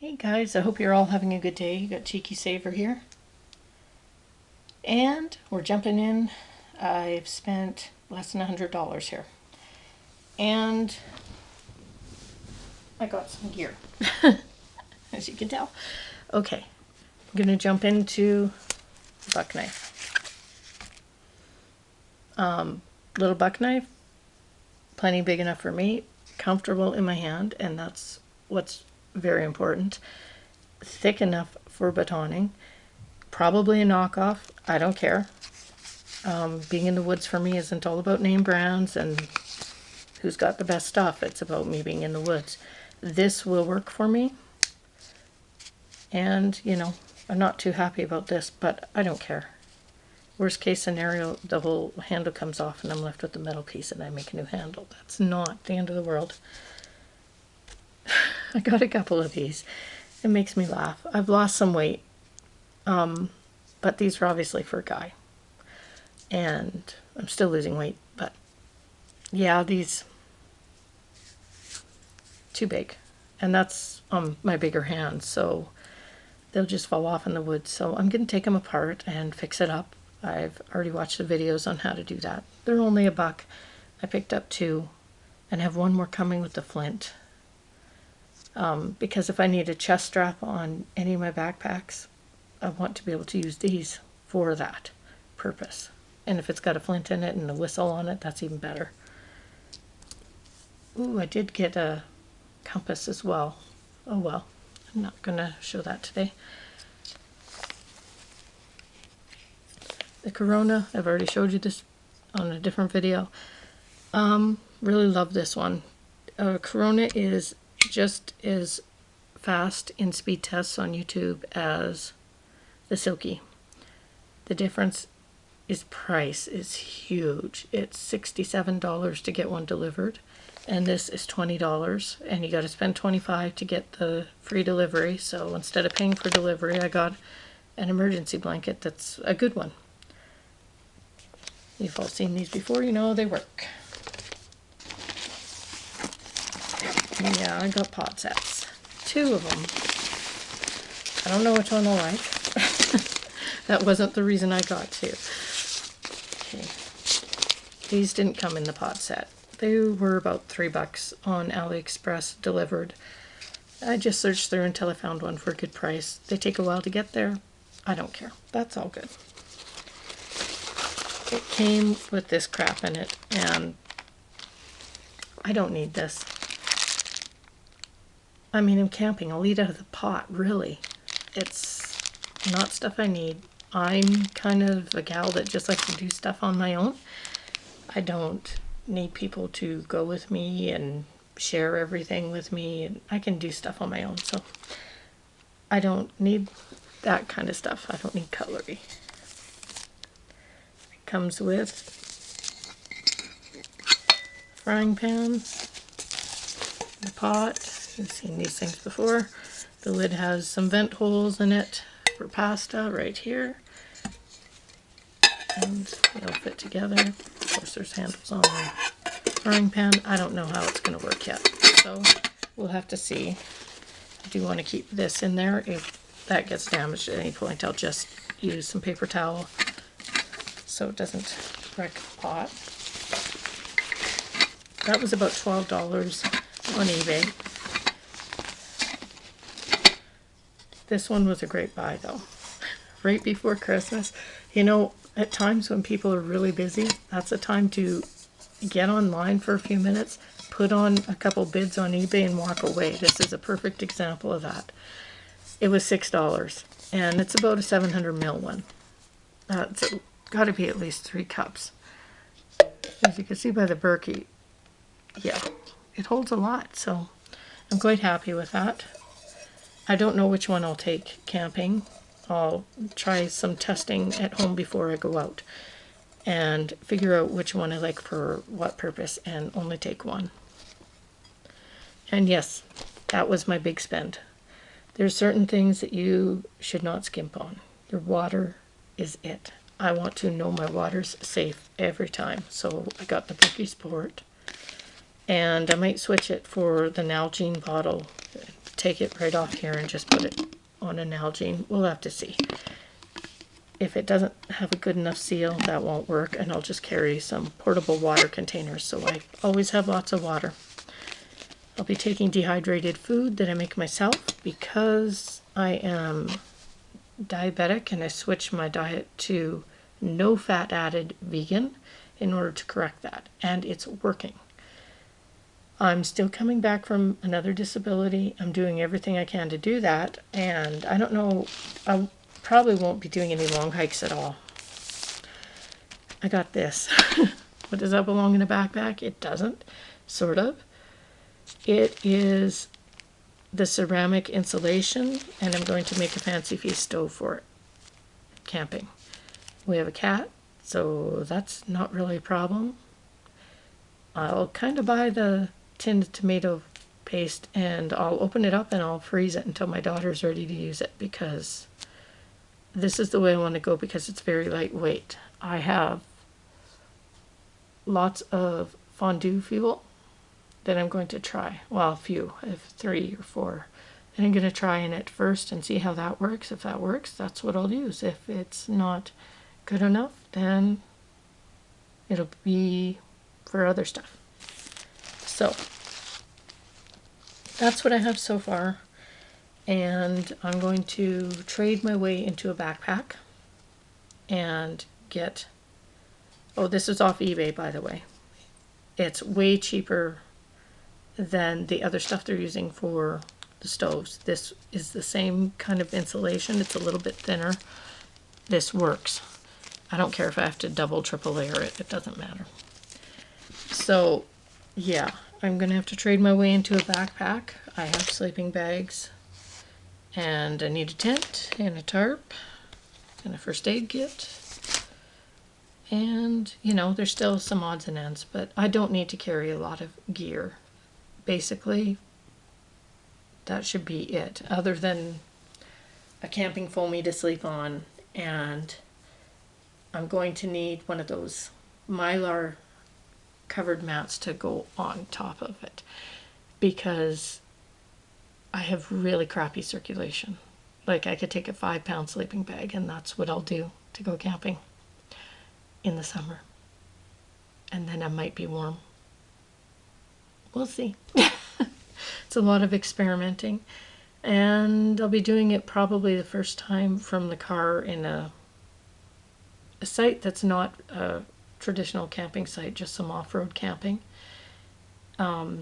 Hey guys, I hope you're all having a good day. You got Cheeky Saver here. And we're jumping in. I've spent less than $100 here. And I got some gear, as you can tell. Okay, I'm going to jump into the buck knife. Little buck knife, plenty big enough for me, comfortable in my hand, and that's what's very important. Thick enough for batoning. Probably a knockoff. I don't care. Being in the woods for me isn't all about name brands and who's got the best stuff. It's about me being in the woods. This will work for me. And, you know, I'm not too happy about this, but I don't care. Worst case scenario, the whole handle comes off and I'm left with the metal piece and I make a new handle. That's not the end of the world. I got a couple of these. It makes me laugh. I've lost some weight, but these are obviously for a guy. And I'm still losing weight, but yeah, these too big. And that's on my bigger hands, so they'll just fall off in the woods. So I'm going to take them apart and fix it up. I've already watched the videos on how to do that. They're only $1. I picked up 2 and have one more coming with the flint. Because if I need a chest strap on any of my backpacks, I want to be able to use these for that purpose. And if it's got a flint in it and a whistle on it, that's even better. Ooh, I did get a compass as well. Oh well, I'm not going to show that today. The Corona, I've already showed you this on a different video. Really love this one. Corona is just as fast in speed tests on YouTube as the Silky. The difference is price is huge. It's $67 to get one delivered, and this is $20, and you got to spend $25 to get the free delivery. So instead of paying for delivery, I got an emergency blanket that's a good one. You've all seen these before, you know they work. Yeah, I got pot sets. 2 of them. I don't know which one I like. That wasn't the reason I got 2. Okay. These didn't come in the pot set. They were about $3 on Aliexpress delivered. I just searched through until I found one for a good price. They take a while to get there. I don't care. That's all good. It came with this crap in it, and I don't need this. I mean, I'm camping. I'll eat out of the pot, really. It's not stuff I need. I'm kind of a gal that just likes to do stuff on my own. I don't need people to go with me and share everything with me. And I can do stuff on my own, so I don't need that kind of stuff. I don't need cutlery. It comes with a frying pan, the pot. You've seen these things before. The lid has some vent holes in it for pasta right here. And they'll fit together. Of course, there's handles on the frying pan. I don't know how it's going to work yet, so we'll have to see. I do want to keep this in there. If that gets damaged at any point, I'll just use some paper towel so it doesn't wreck the pot. That was about $12 on eBay. This one was a great buy, though. Right before Christmas. You know, at times when people are really busy, that's a time to get online for a few minutes, put on a couple bids on eBay, and walk away. This is a perfect example of that. It was $6, and it's about a 700 ml one. It's got to be at least 3 cups. As you can see by the Berkey, yeah, it holds a lot, so I'm quite happy with that. I don't know which one I'll take camping. I'll try some testing at home before I go out and figure out which one I like for what purpose and only take one. And yes, that was my big spend. There's certain things that you should not skimp on. Your water is it. I want to know my water's safe every time. So I got the Berkey Sport, and I might switch it for the Nalgene bottle. take it right off here and just put it on an Nalgene. We'll have to see. If it doesn't have a good enough seal, that won't work, and I'll just carry some portable water containers so I always have lots of water. I'll be taking dehydrated food that I make myself because I am diabetic and I switched my diet to no fat added vegan in order to correct that, and it's working. I'm still coming back from another disability. I'm doing everything I can to do that, and I don't know, I probably won't be doing any long hikes at all. I got this. What, does that belong in a backpack? It doesn't, sort of. It is the ceramic insulation, and I'm going to make a fancy feast stove for it. Camping. We have a cat, so that's not really a problem. I'll kind of buy the tinned tomato paste and I'll open it up and I'll freeze it until my daughter's ready to use it, because this is the way I want to go, because it's very lightweight. I have lots of fondue fuel that I'm going to try. Well, a few. I have 3 or 4. And I'm going to try in it first and see how that works. If that works, that's what I'll use. If it's not good enough, then it'll be for other stuff. So that's what I have so far. And I'm going to trade my way into a backpack and get, oh, this is off eBay, by the way. It's way cheaper than the other stuff they're using for the stoves. This is the same kind of insulation. It's a little bit thinner. This works. I don't care if I have to double, triple layer it. It doesn't matter. So, yeah, I'm going to have to trade my way into a backpack. I have sleeping bags, and I need a tent and a tarp and a first aid kit. And, you know, there's still some odds and ends, but I don't need to carry a lot of gear. Basically, that should be it, other than a camping foamy to sleep on, and I'm going to need one of those Mylar covered mats to go on top of it, because I have really crappy circulation. Like, I could take a 5-pound sleeping bag and that's what I'll do to go camping in the summer, and then I might be warm. We'll see. It's a lot of experimenting, and I'll be doing it probably the first time from the car in a site that's not a traditional camping site, just some off-road camping,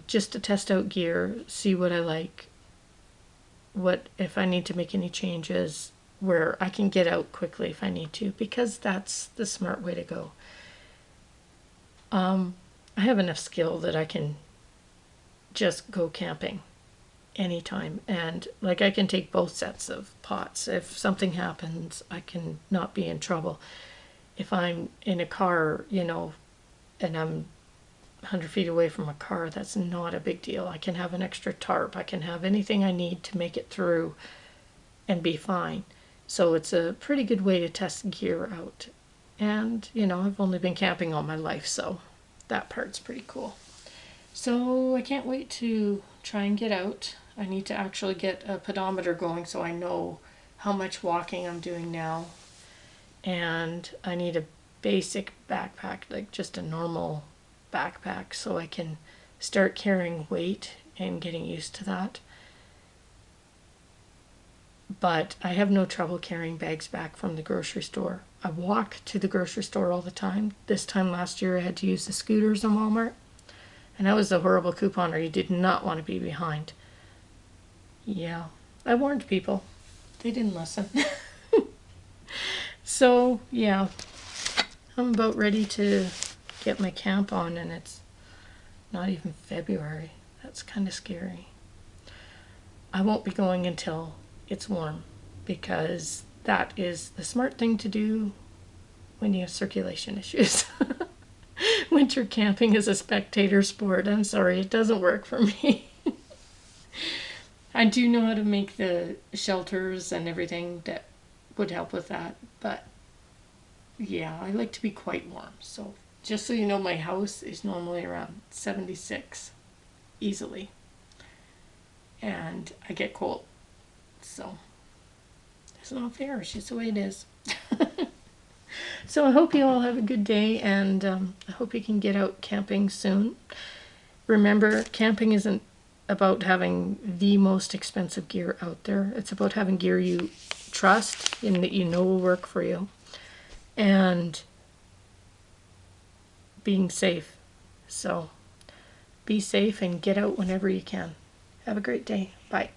just to test out gear, see what I like, what if I need to make any changes, where I can get out quickly if I need to, because that's the smart way to go. I have enough skill that I can just go camping anytime, and like, I can take both sets of pots. If something happens, I can not be in trouble. If I'm in a car, you know, and I'm 100 feet away from a car, that's not a big deal. I can have an extra tarp. I can have anything I need to make it through and be fine. So it's a pretty good way to test gear out. And, you know, I've only been camping all my life, so that part's pretty cool. So I can't wait to try and get out. I need to actually get a pedometer going so I know how much walking I'm doing now. And I need a basic backpack, like just a normal backpack, so I can start carrying weight and getting used to that. But I have no trouble carrying bags back from the grocery store. I walk to the grocery store all the time. This time last year I had to use the scooters in Walmart. And I was the horrible couponer. You did not want to be behind. Yeah, I warned people. They didn't listen. So, yeah, I'm about ready to get my camp on, and it's not even February. That's kind of scary. I won't be going until it's warm, because that is the smart thing to do when you have circulation issues. Winter camping is a spectator sport. I'm sorry, it doesn't work for me. I do know how to make the shelters and everything that would help with that, but yeah, I like to be quite warm. So just so you know, my house is normally around 76 easily, and I get cold. So it's not fair. It's just the way it is. So I hope you all have a good day, and I hope you can get out camping soon. Remember, camping isn't about having the most expensive gear out there. It's about having gear you trust and that you know will work for you, and being safe. So be safe and get out whenever you can. Have a great day. Bye.